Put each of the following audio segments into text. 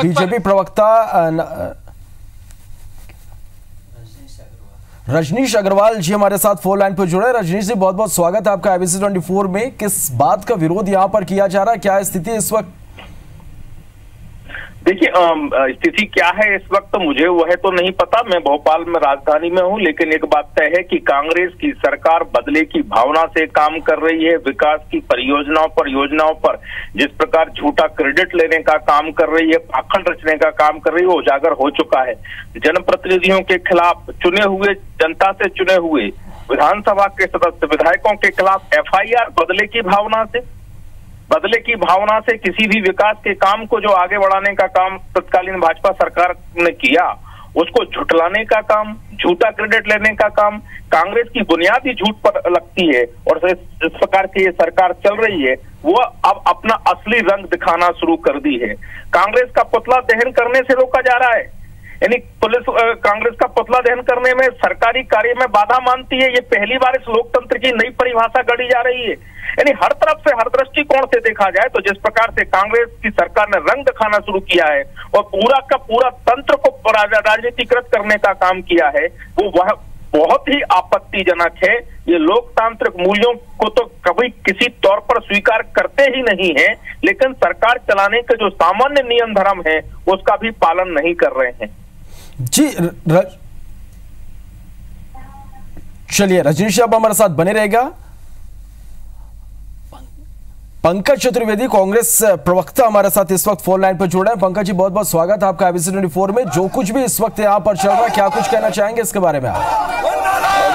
BJP प्रवक्ता रजनीश अग्रवाल जी हमारे साथ फोन लाइन पर जुड़े। रजनीश जी, बहुत बहुत स्वागत है आपका IBC 24 में। किस बात का विरोध यहाँ पर किया जा रहा है, क्या स्थिति इस वक्त? देखिए, स्थिति क्या है इस वक्त मुझे वह तो नहीं पता। मैं भोपाल में राजधानी में हूं, लेकिन एक बात तय है कि कांग्रेस की सरकार बदले की भावना से काम कर रही है। विकास की योजनाओं पर जिस प्रकार झूठा क्रेडिट लेने का काम कर रही है, पाखंड रचने का काम कर रही है, वो उजागर हो चुका है। जनप्रतिनिधियों के खिलाफ, चुने हुए जनता से चुने हुए विधानसभा के सदस्य विधायकों के खिलाफ FIR बदले की भावना से किसी भी विकास के काम को जो आगे बढ़ाने का काम तत्कालीन भाजपा सरकार ने किया, उसको झुटलाने का काम, झूठा क्रेडिट लेने का काम कांग्रेस की बुनियादी झूठ पर लगती है। और जिस प्रकार की ये सरकार चल रही है, वो अब अपना असली रंग दिखाना शुरू कर दी है। कांग्रेस का पुतला दहन करने से रोका जा रहा है, यानी पुलिस कांग्रेस का पुतला दहन करने में सरकारी कार्य में बाधा मानती है। ये पहली बार इस लोकतंत्र की नई परिभाषा गढ़ी जा रही है। यानी हर तरफ से, हर दृष्टिकोण से देखा जाए तो जिस प्रकार से कांग्रेस की सरकार ने रंग दिखाना शुरू किया है और पूरा का पूरा तंत्र को राजनीतिकृत करने का काम किया है, वह बहुत ही आपत्तिजनक है। ये लोकतांत्रिक मूल्यों को तो कभी किसी तौर पर स्वीकार करते ही नहीं है, लेकिन सरकार चलाने के जो सामान्य नियम धर्म है उसका भी पालन नहीं कर रहे हैं। जी चलिए, रजनीश अब हमारे साथ बने रहेगा। पंकज चतुर्वेदी, कांग्रेस प्रवक्ता, हमारे साथ इस वक्त फोन लाइन पर जुड़े हैं। पंकज जी, बहुत बहुत स्वागत है आपका IBC 24 में। जो कुछ भी इस वक्त यहाँ पर चल रहा है, क्या कुछ कहना चाहेंगे इसके बारे में आप?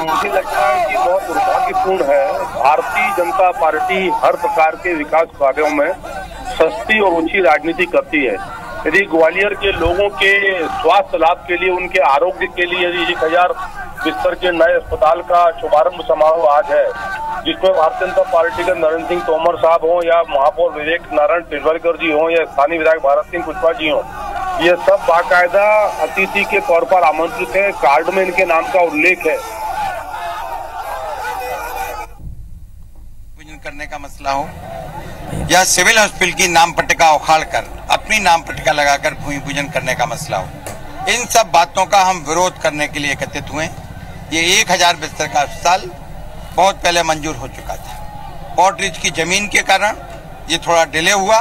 मुझे लगता है कि बहुत दुर्भाग्यपूर्ण है। भारतीय जनता पार्टी हर प्रकार के विकास कार्यों में सस्ती और ऊंची राजनीति करती है। यदि ग्वालियर के लोगों के स्वास्थ्य लाभ के लिए, उनके आरोग्य के लिए यदि 1000 बिस्तर के नए अस्पताल का शुभारंभ समारोह आज है, जिसमें भारतीय जनता पार्टी के नरेंद्र सिंह तोमर साहब हों या महापौर विवेक नारायण टिटवालकर जी हों या स्थानीय विधायक भारत सिंह कुशवाहा जी हों, ये सब बाकायदा अतिथि के तौर पर आमंत्रित है। कार्ड में इनके नाम का उल्लेख है। करने का मसला हो या सिविल हॉस्पिटल की नाम पट्टिका उखाड़ कर अपनी नाम पट्टिका लगाकर भूमि पूजन करने का मसला हो, इन सब बातों का हम विरोध करने के लिए एकत्रित हुए। ये 1000 बिस्तर का अस्पताल बहुत पहले मंजूर हो चुका था। पोर्ट रिच की जमीन के कारण ये थोड़ा डिले हुआ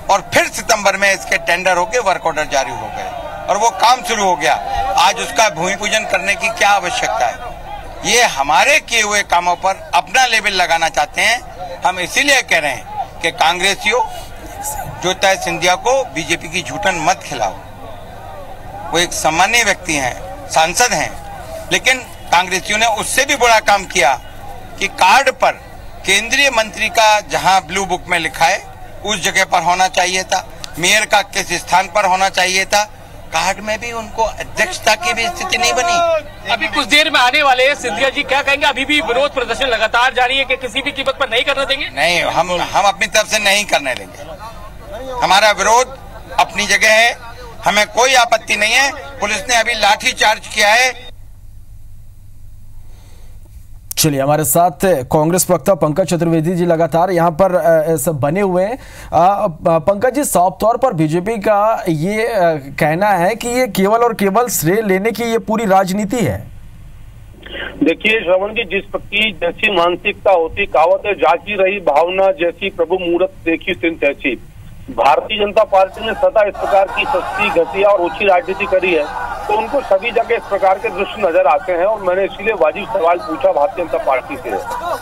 और फिर सितंबर में इसके टेंडर होके वर्क ऑर्डर जारी हो गए और वो काम शुरू हो गया। आज उसका भूमि पूजन करने की क्या आवश्यकता है? ये हमारे किए हुए कामों पर अपना लेबल लगाना चाहते हैं। हम इसीलिए कह रहे हैं कि कांग्रेसियों ज्योतिरादित्य सिंधिया को बीजेपी की झूठन मत खिलाओ। वो एक सामान्य व्यक्ति हैं, सांसद हैं, लेकिन कांग्रेसियों ने उससे भी बड़ा काम किया कि कार्ड पर केंद्रीय मंत्री का जहां ब्लू बुक में लिखा है उस जगह पर होना चाहिए था, मेयर का किस स्थान पर होना चाहिए था, कार्ड में भी उनको अध्यक्षता की भी स्थिति नहीं बनी। अभी कुछ देर में आने वाले सिंधिया जी, क्या कहेंगे? अभी भी विरोध प्रदर्शन लगातार जारी है कि किसी भी कीमत पर नहीं करने देंगे? नहीं, हम अपनी तरफ से नहीं करने देंगे। हमारा विरोध अपनी जगह है, हमें कोई आपत्ति नहीं है। पुलिस ने अभी लाठी चार्ज किया है। चलिए, हमारे साथ कांग्रेस प्रवक्ता पंकज चतुर्वेदी जी लगातार यहाँ पर सब बने हुए हैं। पंकज जी, साफ तौर पर बीजेपी का ये कहना है कि ये केवल और केवल श्रेय लेने की ये पूरी राजनीति है। देखिए श्रवण जी, जिस जैसी मानसिकता होती, कहावत है, जागी रही भावना जैसी प्रभु मूरत देखी सिंह तैसी। भारतीय जनता पार्टी ने सदा इस प्रकार की सस्ती, घटिया और ऊंची राजनीति करी है, तो उनको सभी जगह इस प्रकार के दृश्य नजर आते हैं। और मैंने इसीलिए वाजिब सवाल पूछा भारतीय जनता पार्टी से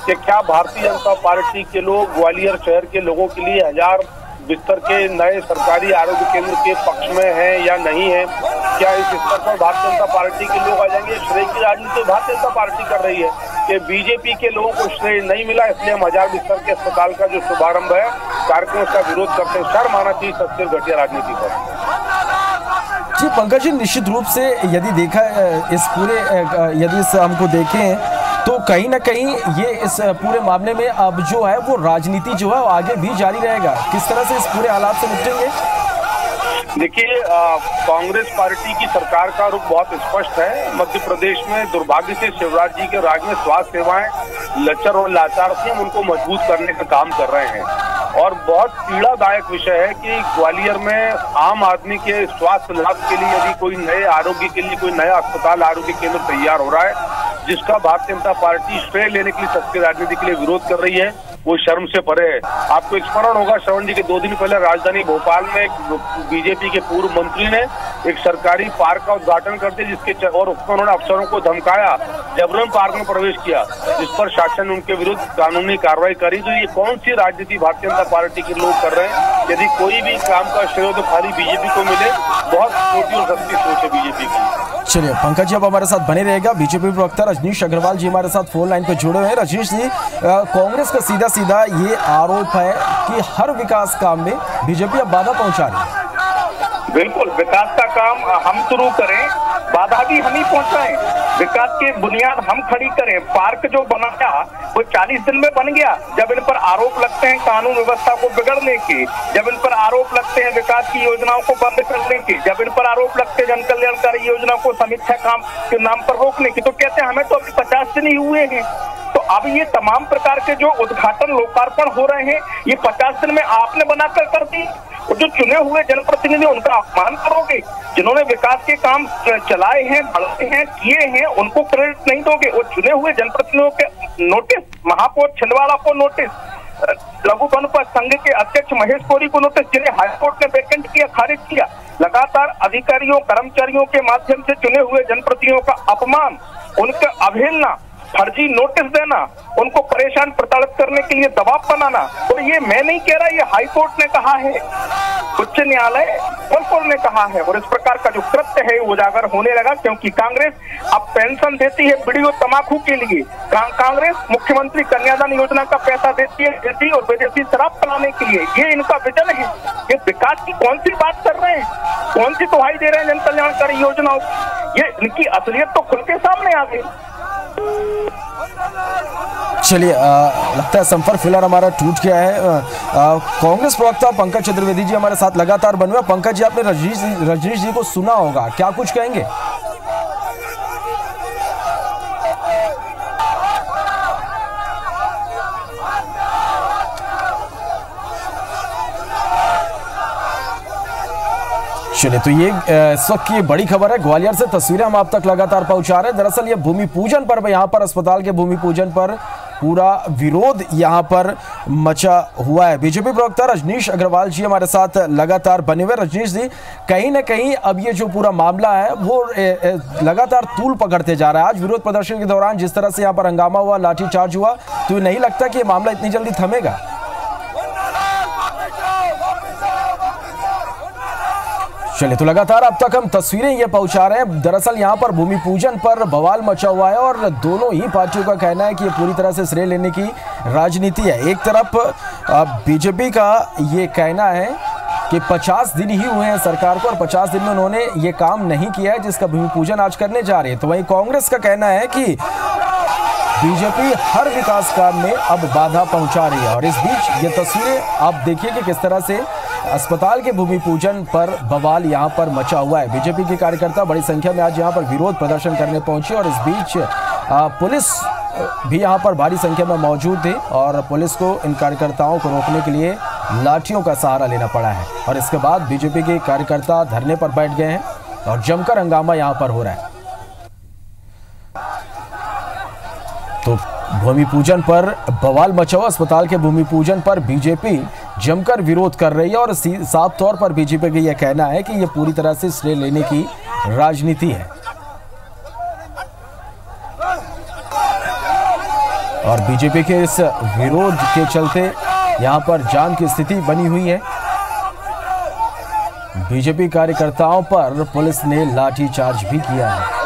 कि क्या भारतीय जनता पार्टी के लोग ग्वालियर शहर के लोगों के लिए 1000 बिस्तर के नए सरकारी आरोग्य केंद्र के पक्ष में है या नहीं है? क्या इस स्तर पर भारतीय जनता पार्टी के लोग आ जाएंगे? श्रेय की राजनीति भारतीय जनता पार्टी कर रही है कि बीजेपी के लोगों को श्रेय नहीं मिला, इसलिए हम 1000 बिस्तर के अस्पताल का जो शुभारंभ है कार्यक्रम, उसका विरोध करते हैं। शर्म आना चाहिए सस्ती और घटिया राजनीति पर। जी पंकज जी, निश्चित रूप से यदि देखा इस पूरे यदि इस हमको देखें तो कहीं ना कहीं ये इस पूरे मामले में अब जो है वो राजनीति जो है वो आगे भी जारी रहेगा। किस तरह से इस पूरे हालात से निपटेंगे? देखिए, कांग्रेस पार्टी की सरकार का रुख बहुत स्पष्ट है। मध्य प्रदेश में दुर्भाग्य से शिवराज जी के राज में स्वास्थ्य सेवाएं लचर और लाचार थी, हम उनको मजबूत करने का काम कर रहे हैं। और बहुत पीड़ादायक विषय है कि ग्वालियर में आम आदमी के स्वास्थ्य लाभ के लिए यदि कोई नए आरोग्य के लिए कोई नया अस्पताल आरोग्य केंद्र तैयार हो रहा है, जिसका भारतीय जनता पार्टी श्रेय लेने के लिए सबके राजनीति के लिए विरोध कर रही है, वो शर्म से परे है। आपको स्मरण होगा श्रवण जी के 2 दिन पहले राजधानी भोपाल में बीजेपी के पूर्व मंत्री ने एक सरकारी पार्क का उद्घाटन करते जिसके और उसमें उन्होंने अफसरों को धमकाया, जबरन पार्क में प्रवेश किया, जिस पर शासन ने उनके विरुद्ध कानूनी कार्रवाई करी। तो ये कौन सी राजनीति भारतीय जनता पार्टी के लोग कर रहे हैं? यदि कोई भी काम का श्रेय तो खाली बीजेपी को मिले, बहुत छोटी और सस्ती सोच है बीजेपी की। चलिए पंकज जी अब हमारे साथ बने रहेगा। बीजेपी प्रवक्ता रजनीश अग्रवाल जी हमारे साथ फोन लाइन पे जुड़े हुए हैं। रजनीश जी, कांग्रेस का सीधा सीधा ये आरोप है कि हर विकास काम में बीजेपी अब बाधा पहुंचा रही है। बिल्कुल, विकास का काम हम शुरू करें, बाधा भी हम ही पहुंचाएं, विकास की बुनियाद हम खड़ी करें। पार्क जो बनाया वो 40 दिन में बन गया। जब इन पर आरोप लगते हैं कानून व्यवस्था को बिगड़ने के, जब इन पर आरोप लगते हैं विकास की योजनाओं को बंद करने के, जब इन पर आरोप लगते हैं जन कल्याणकारी योजना को समीक्षा काम के नाम पर रोकने की, तो कहते हैं हमें तो अभी 50 दिन ही हुए हैं। तो अब ये तमाम प्रकार के जो उद्घाटन लोकार्पण हो रहे हैं, ये 50 दिन में आपने बनाकर कर दी। जो चुने हुए जनप्रतिनिधि उनका अपमान करोगे, जिन्होंने विकास के काम चलाए हैं, बढ़ाए हैं, किए हैं, उनको क्रेडिट नहीं दोगे। वो चुने हुए जनप्रतिनिधियों के नोटिस, महापौर छिंदवाड़ा को नोटिस, लघु वनोपज संघ के अध्यक्ष महेश कोरी को नोटिस, जिन्हें हाईकोर्ट ने वैकेंट किया, खारिज किया। लगातार अधिकारियों कर्मचारियों के माध्यम से चुने हुए जनप्रतिनिधियों का अपमान, उनका अवहेलना, फर्जी नोटिस देना, उनको परेशान प्रताड़ित करने के लिए दबाव बनाना। और ये मैं नहीं कह रहा, ये हाईकोर्ट ने कहा है, उच्च न्यायालय बिल्कुल ने कहा है। और इस प्रकार का जो कृत्य है उजागर होने लगा, क्योंकि कांग्रेस अब पेंशन देती है बीड़ी और तंबाकू के लिए, कांग्रेस मुख्यमंत्री कन्यादान योजना का पैसा देती है देसी और विदेशी शराब पिलाने के लिए। ये इनका विजन है। ये विकास की कौन सी बात कर रहे हैं, कौन सी दुहाई दे रहे हैं जन कल्याणकारी योजनाओं? ये इनकी असलियत तो खुल के सामने आ गई। चलिए लगता है संपर्क फिलहाल हमारा टूट गया है। कांग्रेस प्रवक्ता पंकज चतुर्वेदी जी हमारे साथ लगातार बने हुए। पंकज जी, आपने रजनीश जी को सुना होगा, क्या कुछ कहेंगे? चलिए तो ये इस वक्त की बड़ी खबर है। ग्वालियर से तस्वीरें हम आप तक लगातार पहुंचा रहे हैं। दरअसल ये भूमि पूजन पर, यहाँ पर अस्पताल के भूमि पूजन पर पूरा विरोध यहाँ पर मचा हुआ है। बीजेपी प्रवक्ता रजनीश अग्रवाल जी हमारे साथ लगातार बने हुए। रजनीश जी, कहीं ना कहीं अब ये जो पूरा मामला है वो लगातार तूल पकड़ते जा रहा है। आज विरोध प्रदर्शन के दौरान जिस तरह से यहाँ पर हंगामा हुआ, लाठीचार्ज हुआ, तो नहीं लगता कि ये मामला इतनी जल्दी थमेगा? चलिए तो लगातार अब तक हम तस्वीरें ये पहुंचा रहे हैं। दरअसल यहाँ पर भूमि पूजन पर बवाल मचा हुआ है और दोनों ही पार्टियों का कहना है कि ये पूरी तरह से श्रेय लेने की राजनीति है। एक तरफ बीजेपी का ये कहना है कि 50 दिन ही हुए हैं सरकार को और 50 दिन में उन्होंने ये काम नहीं किया है जिसका भूमि पूजन आज करने जा रहे हैं। तो वहीं कांग्रेस का कहना है कि बीजेपी हर विकास काम में अब बाधा पहुंचा रही है। और इस बीच ये तस्वीरें आप देखिए कि किस तरह से अस्पताल के भूमि पूजन पर बवाल यहां पर मचा हुआ है। बीजेपी के कार्यकर्ता बड़ी संख्या में आज यहां पर विरोध प्रदर्शन करने पहुंचे और इस बीच पुलिस भी यहां पर भारी संख्या में मौजूद थी और पुलिस को इन कार्यकर्ताओं को रोकने के लिए लाठियों का सहारा लेना पड़ा है। और इसके बाद बीजेपी के कार्यकर्ता धरने पर बैठ गए हैं और जमकर हंगामा यहां पर हो रहा है। तो भूमि पूजन पर बवाल मचा हुआ, अस्पताल के भूमि पूजन पर बीजेपी जमकर विरोध कर रही है और साफ तौर पर बीजेपी का यह कहना है कि यह पूरी तरह से श्रेय लेने की राजनीति है। और बीजेपी के इस विरोध के चलते यहां पर जाम की स्थिति बनी हुई है। बीजेपी कार्यकर्ताओं पर पुलिस ने लाठीचार्ज भी किया है।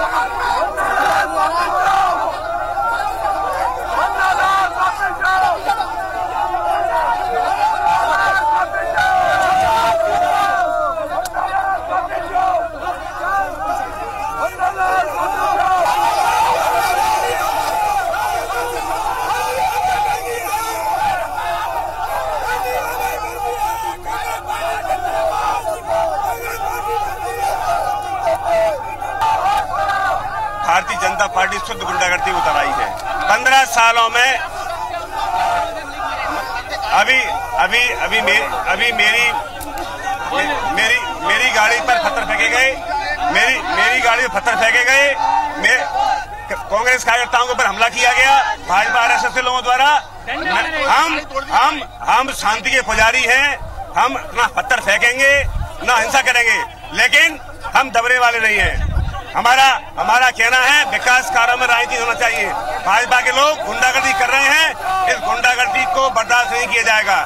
भारतीय जनता पार्टी शुद्ध गुंडागर्दी उतर आई है। 15 सालों में अभी मेरी गाड़ी पर पत्थर फेंके गए, मेरी गाड़ी पर पत्थर फेंके गए, कांग्रेस कार्यकर्ताओं के ऊपर हमला किया गया भाजपा आरएसएस के लोगों द्वारा। हम शांति के पुजारी हैं, हम ना पत्थर फेंकेंगे ना हिंसा करेंगे, लेकिन हम दबने वाले नहीं हैं। हमारा कहना है विकास कार्यों में राजनीति होना चाहिए। भाजपा के लोग गुंडागर्दी कर रहे हैं, इस गुंडागर्दी को बर्दाश्त नहीं किया जाएगा।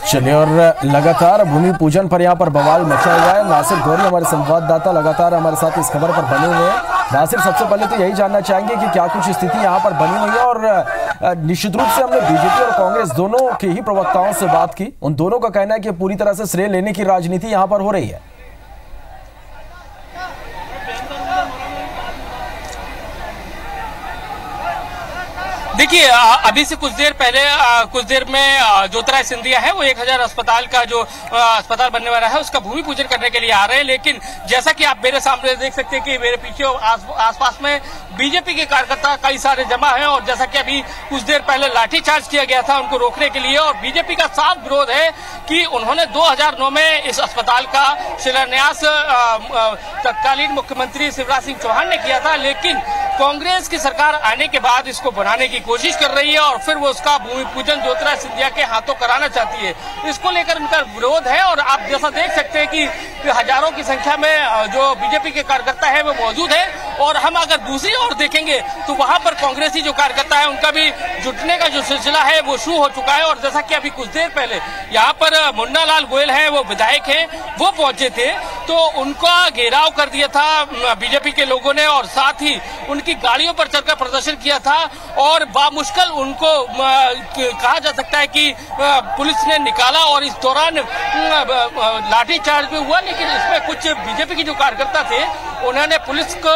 चलिए, और लगातार भूमि पूजन पर यहाँ पर बवाल मचा हुआ है। नासिर गौरी हमारे संवाददाता लगातार हमारे साथ इस खबर पर बने हुए हैं। नासिर, सबसे पहले तो यही जानना चाहेंगे कि क्या कुछ स्थिति यहाँ पर बनी हुई है, और निश्चित रूप से हमने बीजेपी और कांग्रेस दोनों के ही प्रवक्ताओं से बात की, उन दोनों का कहना है कि पूरी तरह से श्रेय लेने की राजनीति यहाँ पर हो रही है। देखिए, अभी से कुछ देर में ज्योतिराय सिंधिया है, वो 1000 अस्पताल का जो अस्पताल बनने वाला है उसका भूमि पूजन करने के लिए आ रहे हैं। लेकिन जैसा कि आप मेरे सामने देख सकते हैं कि मेरे पीछे आसपास में बीजेपी के कार्यकर्ता कई सारे जमा हैं, और जैसा कि अभी कुछ देर पहले लाठीचार्ज किया गया था उनको रोकने के लिए। और बीजेपी का साफ विरोध है कि उन्होंने 2009 में इस अस्पताल का शिलान्यास तत्कालीन मुख्यमंत्री शिवराज सिंह चौहान ने किया था, लेकिन कांग्रेस की सरकार आने के बाद इसको बनाने की कोशिश कर रही है और फिर वो उसका भूमि पूजन ज्योतिराय सिंधिया के हाथों कराना चाहती है। इसको लेकर उनका विरोध है, और आप जैसा देख सकते हैं कि हजारों की संख्या में जो बीजेपी के कार्यकर्ता है वो मौजूद है। और हम अगर दूसरी ओर देखेंगे तो वहां पर कांग्रेसी जो कार्यकर्ता है उनका भी जुटने का जो सिलसिला है वो शुरू हो चुका है। और जैसा कि अभी कुछ देर पहले यहाँ पर मुन्ना लाल गोयल है, वो विधायक है, वो पहुंचे थे, तो उनका घेराव कर दिया था बीजेपी के लोगों ने, और साथ ही उनकी गाड़ियों पर चढ़कर प्रदर्शन किया था। और बामुश्किल उनको कहा जा सकता है कि पुलिस ने निकाला, और इस दौरान लाठीचार्ज भी हुआ। लेकिन इसमें कुछ बीजेपी के जो कार्यकर्ता थे उन्होंने पुलिस को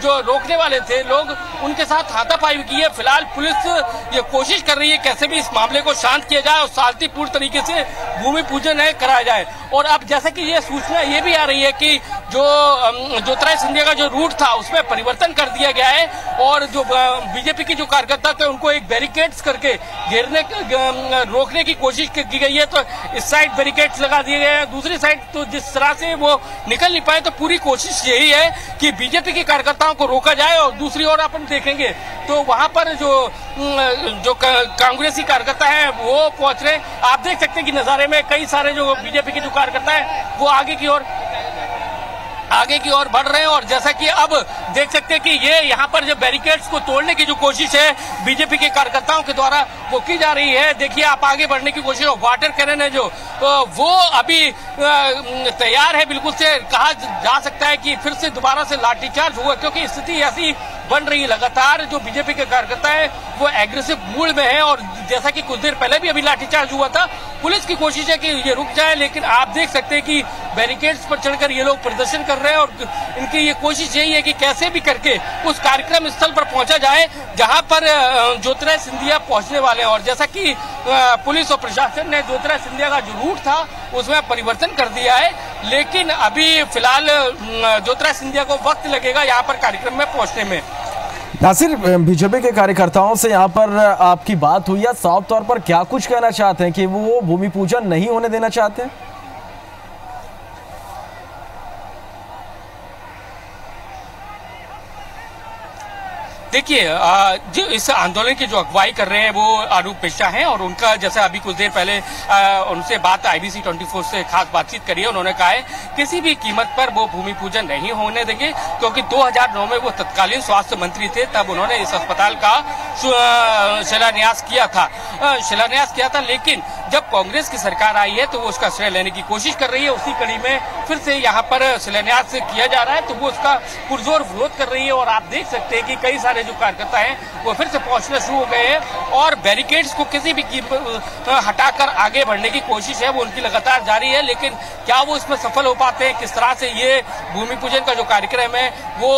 जो रोकने वाले थे लोग, उनके साथ हाथापाई की है। फिलहाल पुलिस ये कोशिश कर रही है कैसे भी इस मामले को शांत किया जाए और शांतिपूर्ण तरीके से भूमि पूजन है कराया जाए। और अब जैसे कि ये सूचना ये भी आ रही है कि जो ज्योतिराय सिंधिया का जो रूट था उसमें परिवर्तन कर दिया गया है, और जो बीजेपी की जो कार्यकर्ता थे उनको एक बैरिकेड्स करके रोकने की कोशिश की गई है। तो इस साइड बैरिकेड्स लगा दिए गए हैं, दूसरी साइड तो जिस तरह से वो निकल नहीं पाए, तो पूरी कोशिश यही है कि बीजेपी के कार्यकर्ताओं को रोका जाए। और दूसरी ओर अपन देखेंगे तो वहां पर जो कांग्रेसी कार्यकर्ता है वो पहुंच रहे। आप देख सकते हैं कि नजारे में कई सारे जो बीजेपी के जो कार्यकर्ता है वो आगे की ओर बढ़ रहे हैं। और जैसा कि अब देख सकते हैं कि ये यहाँ पर जो बैरिकेड्स को तोड़ने की जो कोशिश है बीजेपी के कार्यकर्ताओं के द्वारा वो की जा रही है। देखिए, आप आगे बढ़ने की कोशिश, वाटर कैनन है जो वो अभी तैयार है बिल्कुल से कहा जा सकता है कि फिर से दोबारा से लाठीचार्ज हुआ, क्योंकि स्थिति ऐसी बन रही है। लगातार जो बीजेपी के कार्यकर्ता है वो एग्रेसिव मूड में है, और जैसा कि कुछ देर पहले भी अभी लाठीचार्ज हुआ था, पुलिस की कोशिश है कि ये रुक जाए, लेकिन आप देख सकते हैं कि बैरिकेड्स पर चढ़कर ये लोग प्रदर्शन कर रहे हैं। और इनकी ये कोशिश यही है कि कैसे भी करके उस कार्यक्रम स्थल पर पहुंचा जाए जहां पर ज्योतिराय सिंधिया पहुंचने वाले हैं। और जैसा कि पुलिस और प्रशासन ने ज्योतिराय सिंधिया का जो रूट था उसमें परिवर्तन कर दिया है, लेकिन अभी फिलहाल ज्योतिराय सिंधिया को वक्त लगेगा यहाँ पर कार्यक्रम में पहुंचने में। नासिर, बीजेपी के कार्यकर्ताओं से यहाँ पर आपकी बात हुई है, साफ तौर पर क्या कुछ कहना चाहते हैं कि वो भूमि पूजन नहीं होने देना चाहते हैं? देखिए, जो इस आंदोलन की जो अगुवाई कर रहे हैं वो अनूप मिश्रा हैं, और उनका जैसा अभी कुछ देर पहले उनसे बात IBC 24 से खास बातचीत करी है। उन्होंने कहा है किसी भी कीमत पर वो भूमि पूजन नहीं होने देंगे, क्योंकि 2009 में वो तत्कालीन स्वास्थ्य मंत्री थे, तब उन्होंने इस अस्पताल का शिलान्यास किया था। लेकिन जब कांग्रेस की सरकार आई है तो वो उसका श्रेय लेने की कोशिश कर रही है। उसी कड़ी में फिर से यहाँ पर शिलान्यास किया जा रहा है, तो वो उसका पुरजोर विरोध कर रही है। और आप देख सकते हैं कि कई सारे जो कार्यकर्ता हैं वो फिर से पहुंचना शुरू हो गए हैं, और बैरिकेड्स को किसी भी हटाकर आगे बढ़ने की कोशिश है वो उनकी लगातार जारी है। लेकिन क्या वो इसमें सफल हो पाते हैं, किस तरह से ये भूमि पूजन का जो कार्यक्रम है वो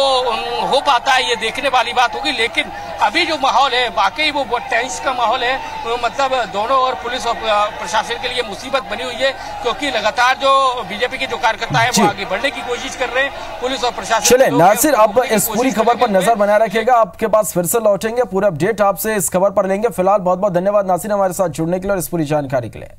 हो पाता है, ये देखने वाली बात होगी। लेकिन अभी जो माहौल है वाकई वो बहुत टेंस का माहौल है, मतलब दोनों और पुलिस और प्रशासन के लिए मुसीबत बनी हुई है, क्योंकि लगातार जो बीजेपी के जो कार्यकर्ता है वो आगे बढ़ने की कोशिश कर रहे हैं, पुलिस और प्रशासन। चले नासिर, अब इस पूरी खबर पर नजर बनाए रखिएगा, आपके पास फिर से लौटेंगे, पूरा अपडेट आपसे इस खबर पर लेंगे। फिलहाल बहुत बहुत धन्यवाद नासिर हमारे साथ जुड़ने के लिए और इस पूरी जानकारी के लिए।